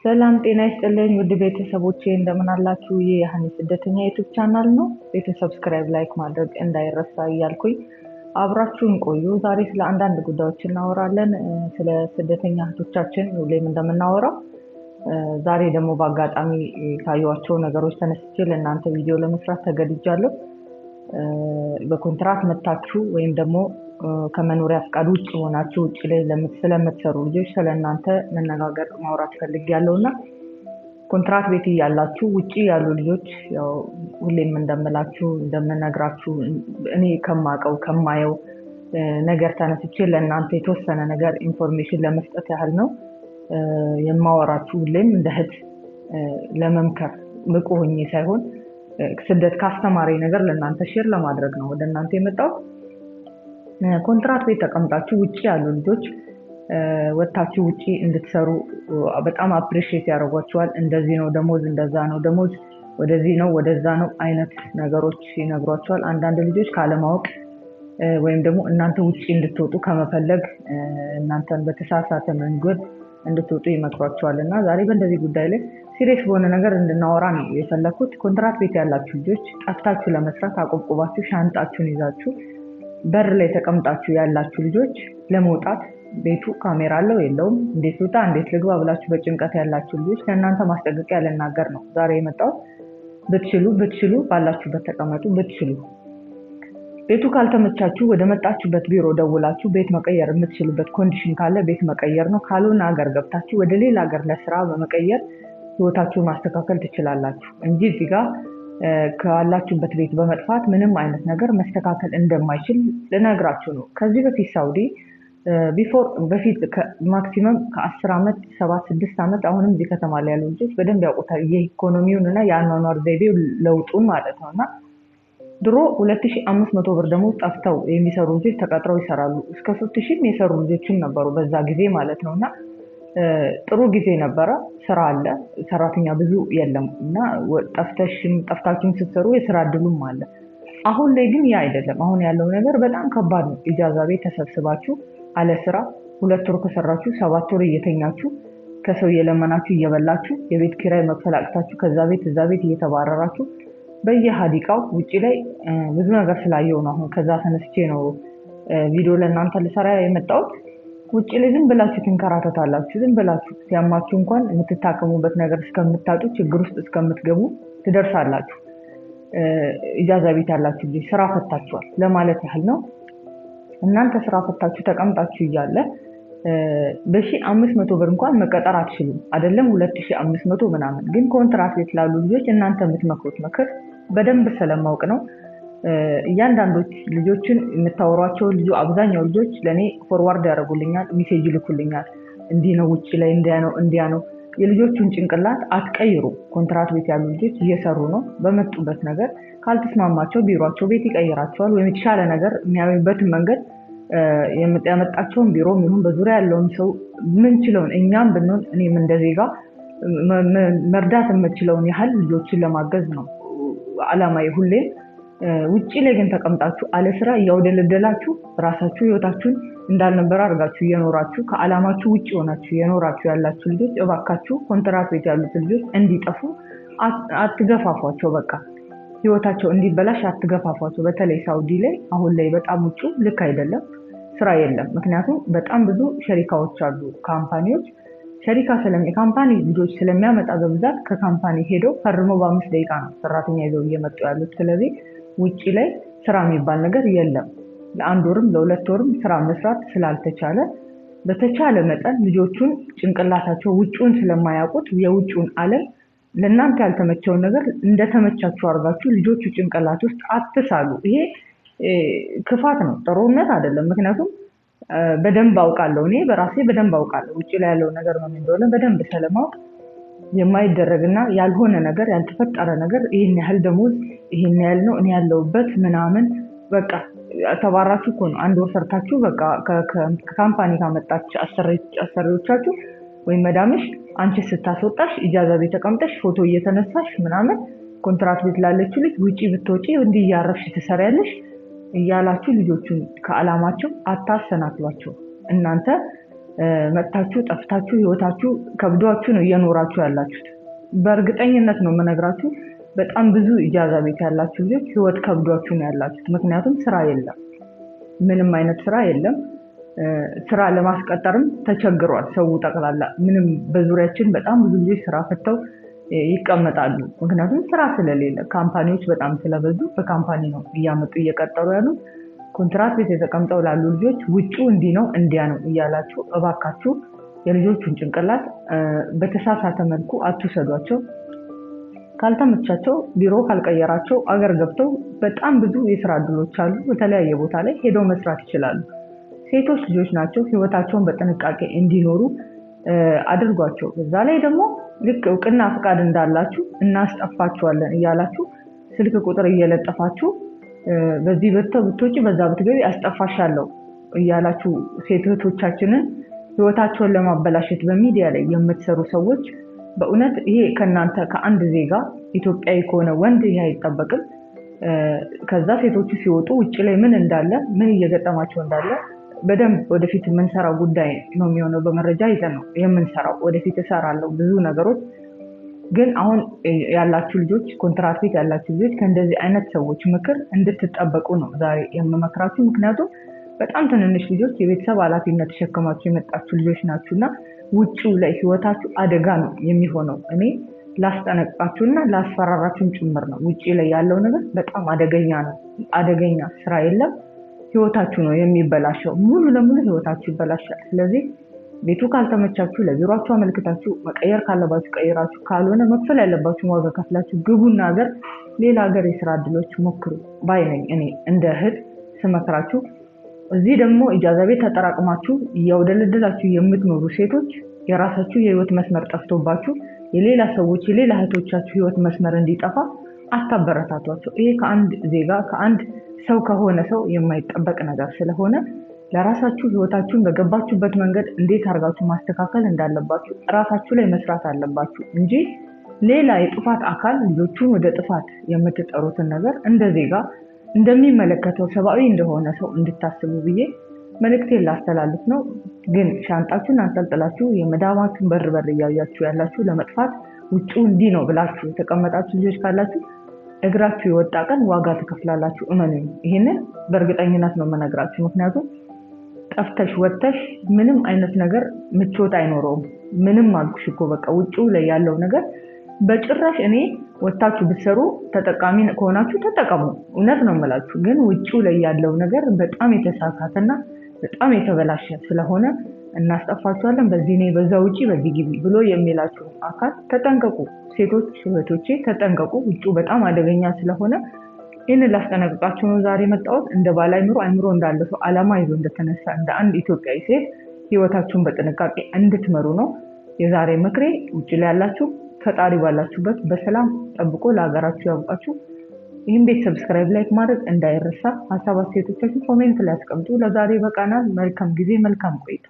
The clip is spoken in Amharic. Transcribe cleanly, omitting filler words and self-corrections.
ሰላም ጤና ይስጥልኝ ውድ ቤተሰቦቼ እንደምን አላችሁ? ይህ የሀኒ ስደተኛ ዩቲዩብ ቻናል ነው። ሰብስክራይብ ላይክ ማድረግ እንዳይረሳ እያልኩኝ አብራችሁን ቆዩ። ዛሬ ስለ አንዳንድ ጉዳዮች እናወራለን። ስለ ስደተኛ እህቶቻችን ሁሌም እንደምናወራው ዛሬ ደግሞ በአጋጣሚ ካየኋቸው ነገሮች ተነስቼ ለእናንተ ቪዲዮ ለመስራት ተገድጃለሁ። በኮንትራት መታችሁ ወይም ደግሞ ከመኖሪያ ፍቃድ ውጭ ሆናችሁ ውጭ ላይ ስለምትሰሩ ልጆች ስለእናንተ መነጋገር ማውራት ፈልጌያለሁና ኮንትራት ቤት ያላችሁ ውጭ ያሉ ልጆች ያው ሁሌም እንደምነግራችሁ እኔ ከማየው ነገር ተነስቼ ለእናንተ የተወሰነ ነገር ኢንፎርሜሽን ለመስጠት ያህል ነው የማወራችሁ። ሁሌም እንደ እህት ለመምከር ብቁ ሆኜ ሳይሆን ስደት ካስተማሪ ነገር ለእናንተ ሼር ለማድረግ ነው ወደ እናንተ የመጣው። ኮንትራት ቤት ተቀምጣችሁ ውጪ ያሉ ልጆች ወጣችሁ ውጪ እንድትሰሩ በጣም አፕሪሺየት ያደርጓቸዋል። እንደዚህ ነው ደሞዝ፣ እንደዛ ነው ደሞዝ፣ ወደዚህ ነው ወደዛ ነው አይነት ነገሮች ይነግሯቸዋል። አንዳንድ ልጆች ካለማወቅ ወይም ደግሞ እናንተ ውጪ እንድትወጡ ከመፈለግ እናንተን በተሳሳተ መንገድ እንድትወጡ ይመክሯቸዋልና ዛሬ በእንደዚህ ጉዳይ ላይ ሲሪየስ በሆነ ነገር እንድናወራ ነው የፈለኩት። ኮንትራት ቤት ያላችሁ ልጆች ጠፍታችሁ ለመስራት አቆብቁባችሁ ሻንጣችሁን ይዛችሁ በር ላይ ተቀምጣችሁ ያላችሁ ልጆች ለመውጣት ቤቱ ካሜራ አለው የለውም፣ እንዴት ልውጣ እንዴት ልግባ ብላችሁ በጭንቀት ያላችሁ ልጆች ለእናንተ ማስጠንቀቂያ ልናገር ነው ዛሬ የመጣው። ብትችሉ ባላችሁበት ተቀመጡ። ብትችሉ ቤቱ ካልተመቻችሁ ወደ መጣችሁበት ቢሮ ደውላችሁ ቤት መቀየር የምትችሉበት ኮንዲሽን ካለ ቤት መቀየር ነው። ካልሆነ ሀገር ገብታችሁ ወደ ሌላ ሀገር ለስራ በመቀየር ህይወታችሁን ማስተካከል ትችላላችሁ እንጂ እዚህ ጋር ካላችሁበት ቤት በመጥፋት ምንም አይነት ነገር መስተካከል እንደማይችል ልነግራችሁ ነው። ከዚህ በፊት ሳውዲ በፊት ማክሲመም ከ10 ዓመት 7-6 ዓመት አሁንም እዚህ ከተማ ላይ ያሉ ልጆች በደንብ ያውቁታል የኢኮኖሚውን እና የአኗኗር ዘይቤው ለውጡን ማለት ነውና ድሮ 2500 ብር ደሞዝ ጠፍተው የሚሰሩ ልጆች ተቀጥረው ይሰራሉ። እስከ 3000 የሰሩ ልጆችም ነበሩ በዛ ጊዜ ማለት ነውና ጥሩ ጊዜ ነበረ። ስራ አለ፣ ሰራተኛ ብዙ የለም እና ጠፍታችሁም ስትሰሩ የስራ እድሉም አለ። አሁን ላይ ግን ያ አይደለም። አሁን ያለው ነገር በጣም ከባድ ነው። ኢጃዛ ቤት ተሰብስባችሁ አለ ስራ 2 ወር ከሰራችሁ 7 ወር እየተኛችሁ ከሰው እየለመናችሁ እየበላችሁ የቤት ኪራይ መክፈል አቅታችሁ ከዛ ቤት እዛ ቤት እየተባረራችሁ በየሀዲቃው ውጪ ላይ ብዙ ነገር ስላየው ነው አሁን ከዛ ተነስቼ ነው ቪዲዮ ለእናንተ ልሰራ የመጣሁት። ውጪ ላይ ዝም ብላችሁ ትንከራተታላችሁ። ዝም ብላችሁ ሲያማችሁ እንኳን የምትታከሙበት ነገር እስከምታጡ ችግር ውስጥ እስከምትገቡ ትደርሳላችሁ። ኢጃዛ ቤት ያላችሁ ልጅ ስራ ፈታችኋል ለማለት ያህል ነው። እናንተ ስራ ፈታችሁ ተቀምጣችሁ እያለ በ1500 ብር እንኳን መቀጠር አትችሉም፣ አይደለም 2500 ምናምን። ግን ኮንትራት ቤት ላሉ ልጆች እናንተ የምትመክሩት ምክር በደንብ ስለማውቅ ነው። እያንዳንዶች ልጆችን የምታወሯቸው አብዛኛው ልጆች ለኔ ፎርዋርድ ያደርጉልኛል፣ ሜሴጅ ይልኩልኛል። እንዲህ ነው ውጪ ላይ እንዲያ ነው። የልጆቹን ጭንቅላት አትቀይሩ። ኮንትራት ቤት ያሉ ልጆች እየሰሩ ነው። በመጡበት ነገር ካልተስማማቸው ቢሮአቸው ቤት ይቀይራቸዋል ወይም የተሻለ ነገር የሚያዩበትን መንገድ ያመጣቸውን ቢሮ ምንም በዙሪያ ያለውን ሰው ምንችለውን እኛም ብንሆን እኔም እንደዜጋ መርዳት የምችለውን ያህል ልጆችን ለማገዝ ነው አላማዬ ሁሌ። ውጪ ላይ ግን ተቀምጣችሁ አለ ስራ እያወደለደላችሁ ራሳችሁ ህይወታችሁን እንዳልነበረ አድርጋችሁ እየኖራችሁ ከአላማችሁ ውጪ ሆናችሁ እየኖራችሁ ያላችሁ ልጆች እባካችሁ ኮንትራት ቤት ያሉት ልጆች እንዲጠፉ አትገፋፏቸው። በቃ ህይወታቸው እንዲበላሽ አትገፋፏቸው። በተለይ ሳውዲ ላይ አሁን ላይ በጣም ውጪ ልክ አይደለም፣ ስራ የለም። ምክንያቱም በጣም ብዙ ሸሪካዎች አሉ፣ ካምፓኒዎች ካምፓኒ ልጆች ስለሚያመጣ በብዛት ከካምፓኒ ሄደው ፈርመው በ5 ደቂቃ ነው ሰራተኛ ይዘው እየመጡ ያሉት። ስለዚህ ውጪ ላይ ስራ የሚባል ነገር የለም። ለ1 ወርም ለ2 ወርም ስራ መስራት ስላልተቻለ በተቻለ መጠን ልጆቹን ጭንቅላታቸው ውጪውን ስለማያውቁት የውጪውን ዓለም ለእናንተ ያልተመቸውን ነገር እንደተመቻችሁ አድርጋችሁ ልጆቹ ጭንቅላት ውስጥ አትሳሉ። ይሄ ክፋት ነው፣ ጥሩነት አይደለም። ምክንያቱም በደንብ አውቃለሁ፣ እኔ በራሴ በደንብ አውቃለሁ ውጪ ላይ ያለው ነገር ምን እንደሆነ በደንብ ስለማውቅ የማይደረግና ያልሆነ ነገር ያልተፈጠረ ነገር ይሄን ያህል ደሞዝ ይሄን ያህል ነው እኔ ያለውበት ምናምን በቃ ተባራችሁ እኮ ነው 1 ወር ሰርታችሁ በቃ ከካምፓኒ ካመጣች አሰሪዎቻችሁ ወይ መዳምሽ አንቺ ስታስወጣሽ ኢጃዛ ቤት ተቀምጠሽ ፎቶ እየተነሳሽ ምናምን ኮንትራት ቤት ላለችው ልጅ ውጪ ብትወጪ እንዲህ ያረፍሽ ትሰሪያለሽ እያላችሁ ልጆቹን ከአላማቸው አታሰናክሏቸው። እናንተ መጥታችሁ ጠፍታችሁ ህይወታችሁ ከብዷችሁ ነው እየኖራችሁ ያላችሁት። በእርግጠኝነት ነው የምነግራችሁ። በጣም ብዙ ኢጃዛ ቤት ያላችሁ ልጆች ህይወት ከብዷችሁ ነው ያላችሁት። ምክንያቱም ስራ የለም፣ ምንም አይነት ስራ የለም። ስራ ለማስቀጠርም ተቸግሯል ሰው ጠቅላላ። ምንም በዙሪያችን በጣም ብዙ ልጆች ስራ ፈተው ይቀመጣሉ። ምክንያቱም ስራ ስለሌለ፣ ካምፓኒዎች በጣም ስለበዙ በካምፓኒ ነው እያመጡ እየቀጠሩ ያሉት። ኮንትራት ቤት የተቀምጠው ላሉ ልጆች ውጪው እንዲህ ነው እንዲያ ነው እያላችሁ እባካችሁ የልጆቹን ጭንቅላት በተሳሳተ መልኩ አትውሰዷቸው። ካልተመቻቸው ቢሮ ካልቀየራቸው አገር ገብተው በጣም ብዙ የስራ እድሎች አሉ። በተለያየ ቦታ ላይ ሄደው መስራት ይችላሉ። ሴቶች ልጆች ናቸው። ህይወታቸውን በጥንቃቄ እንዲኖሩ አድርጓቸው። በዛ ላይ ደግሞ ልክ እውቅና ፍቃድ እንዳላችሁ እናስጠፋችኋለን እያላችሁ ስልክ ቁጥር እየለጠፋችሁ በዚህ ብትወጪ በዛ ብትገቢ አስጠፋሻለሁ እያላችሁ ሴት እህቶቻችንን ህይወታቸውን ለማበላሸት በሚዲያ ላይ የምትሰሩ ሰዎች በእውነት ይሄ ከናንተ ከአንድ ዜጋ ኢትዮጵያዊ ከሆነ ወንድ ይሄ አይጠበቅም። ከዛ ሴቶቹ ሲወጡ ውጭ ላይ ምን እንዳለ ምን እየገጠማቸው እንዳለ በደንብ ወደፊት የምንሰራው ጉዳይ ነው የሚሆነው። በመረጃ ይዘን ነው የምንሰራው። ወደፊት እሰራለሁ ብዙ ነገሮች። ግን አሁን ያላችሁ ልጆች፣ ኮንትራት ቤት ያላችሁ ልጆች ከእንደዚህ አይነት ሰዎች ምክር እንድትጠበቁ ነው ዛሬ የምመክራችሁ። ምክንያቱም በጣም ትንንሽ ልጆች የቤተሰብ ኃላፊነት ተሸክማችሁ የመጣችሁ ልጆች ናችሁና ውጪው ላይ ህይወታችሁ አደጋ ነው የሚሆነው። እኔ ላስጠነቅቃችሁና ላስፈራራችሁን ጭምር ነው። ውጪ ላይ ያለው ነገር በጣም አደገኛ ነው። አደገኛ ስራ የለም። ህይወታችሁ ነው የሚበላሸው። ሙሉ ለሙሉ ህይወታችሁ ይበላሻል። ስለዚህ ቤቱ ካልተመቻችሁ ለቢሮአችሁ አመልክታችሁ መቀየር ካለባችሁ ቀይራችሁ፣ ካልሆነ መክፈል ያለባችሁ ዋጋ ከፍላችሁ ግቡና ሌላ ሀገር የስራ እድሎች ሞክሩ ባይ ነኝ እኔ እንደ እህት ስመክራችሁ። እዚህ ደግሞ ኢጃዛ ቤት ተጠራቅማችሁ እያወደለደላችሁ የምትኖሩ ሴቶች የራሳችሁ የህይወት መስመር ጠፍቶባችሁ የሌላ ሰዎች የሌላ እህቶቻችሁ ህይወት መስመር እንዲጠፋ አታበረታቷቸው። ይሄ ከአንድ ዜጋ ከአንድ ሰው ከሆነ ሰው የማይጠበቅ ነገር ስለሆነ ለራሳችሁ ህይወታችሁን በገባችሁበት መንገድ እንዴት አድርጋችሁ ማስተካከል እንዳለባችሁ ራሳችሁ ላይ መስራት አለባችሁ እንጂ ሌላ የጥፋት አካል ልጆቹን ወደ ጥፋት የምትጠሩትን ነገር እንደ ዜጋ እንደሚመለከተው ሰብአዊ እንደሆነ ሰው እንድታስቡ ብዬ መልእክቴን ላስተላልፍ ነው። ግን ሻንጣችሁን አንጠልጥላችሁ የመዳማችሁን በር እያያችሁ ያላችሁ ለመጥፋት ውጪው እንዲህ ነው ብላችሁ የተቀመጣችሁ ልጆች ካላችሁ እግራችሁ የወጣ ቀን ዋጋ ትከፍላላችሁ። እመኑኝ። ይሄንን በእርግጠኝነት ነው የምነግራችሁ። ምክንያቱም ጠፍተሽ ወጥተሽ ምንም አይነት ነገር ምቾት አይኖረውም። ምንም አልኩሽ እኮ በቃ ውጪው ላይ ያለው ነገር በጭራሽ እኔ ወጣችሁ ብትሰሩ ተጠቃሚ ከሆናችሁ ተጠቀሙ። እውነት ነው የምላችሁ። ግን ውጪው ላይ ያለው ነገር በጣም የተሳሳተና በጣም የተበላሸ ስለሆነ እናስጠፋችኋለን፣ በዚህ ነው በዛ ውጪ በዚህ ግቢ ብሎ የሚላችሁ አካል ተጠንቀቁ። ሴቶች እህቶቼ ተጠንቀቁ። ውጪው በጣም አደገኛ ስለሆነ ይህንን ላስጠነቅቃችሁ ነው ዛሬ መጣሁት። እንደ ባለ አይምሮ እንዳለ ሰው ዓላማ ይዞ እንደተነሳ እንደ አንድ ኢትዮጵያዊ ሴት ህይወታችሁን በጥንቃቄ እንድትመሩ ነው የዛሬ ምክሬ። ውጪ ላይ ያላችሁ ፈጣሪ ባላችሁበት በሰላም ጠብቆ ለሀገራችሁ ያብቃችሁ። ይህን ቤት ሰብስክራይብ፣ ላይክ ማድረግ እንዳይረሳ። ሀሳብ አስተያየቶቻችሁ ኮሜንት ላይ አስቀምጡ። ለዛሬ በቃናል። መልካም ጊዜ፣ መልካም ቆይታ።